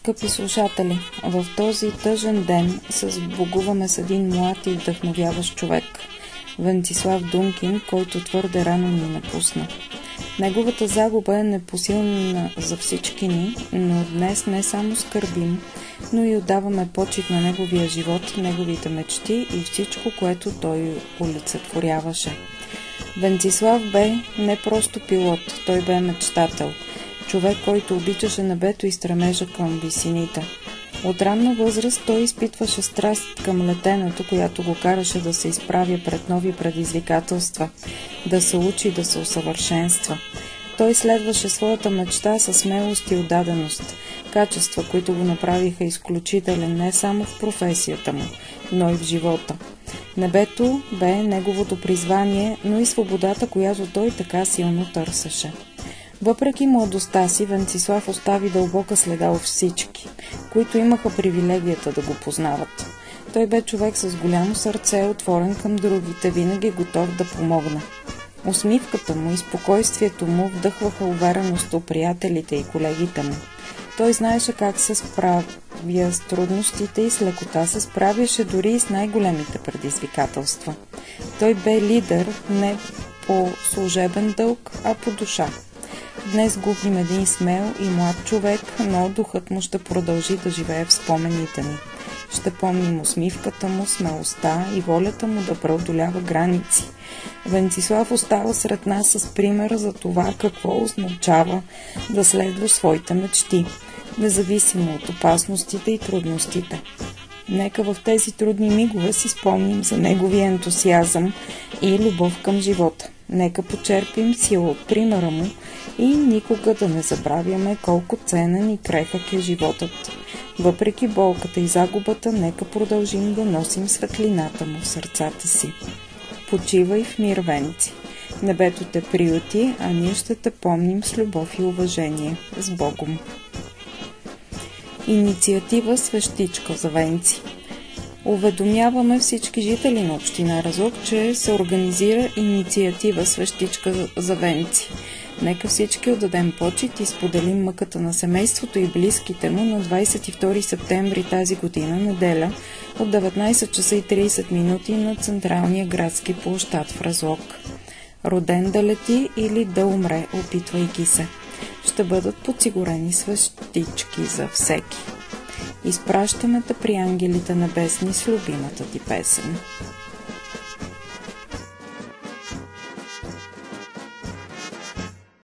Скъпи слушатели, в този тъжен ден се сбогуваме с един млад и вдъхновяващ човек, Венцислав Дункин, който твърде рано ни напусна. Неговата загуба е непосилна за всички ни, но днес не само скърбим, но и отдаваме почит на неговия живот, неговите мечти и всичко, което той олицетворяваше. Венцислав бе не просто пилот, той бе мечтател. Човек, който обичаше небето и стремежа към висините. От ранна възраст той изпитваше страст към летенето, която го караше да се изправя пред нови предизвикателства, да се учи, да се усъвършенства. Той следваше своята мечта със смелост и отдаденост, качества, които го направиха изключителен не само в професията му, но и в живота. Небето бе неговото призвание, но и свободата, която той така силно търсеше. Въпреки младостта си, Венцислав остави дълбока следа от всички, които имаха привилегията да го познават. Той бе човек с голямо сърце, отворен към другите, винаги готов да помогне. Усмивката му и спокойствието му вдъхваха увереност у приятелите и колегите му. Той знаеше как се справя с трудностите и с лекота се справяше дори и с най-големите предизвикателства. Той бе лидер не по служебен дълг, а по душа. Днес губим един смел и млад човек, но духът му ще продължи да живее в спомените ни. Ще помним усмивката му, смелостта и волята му да преодолява граници. Венцислав остава сред нас с пример за това какво означава да следваш своите мечти, независимо от опасностите и трудностите. Нека в тези трудни мигове си спомним за неговия ентусиазъм и любов към живота. Нека почерпим сила от примера му и никога да не забравяме колко ценен и крехък е животът. Въпреки болката и загубата, нека продължим да носим светлината му в сърцата си. Почивай в мир, Венци. Небето те приюти, а ние ще те помним с любов и уважение. С Богом! Инициатива Свещичка за Венци. Уведомяваме всички жители на община Разлог, че се организира инициатива Свещичка за Венци. Нека всички отдадем почит и споделим мъката на семейството и близките му на 22 септември тази година, неделя, от 19 часа и 30 минути на Централния градски площад в Разлог. Роден да лети или да умре, опитвайки се. Ще бъдат подсигурени свещички за всеки. Изпращаме те при ангелите небесни с любимата ти песен.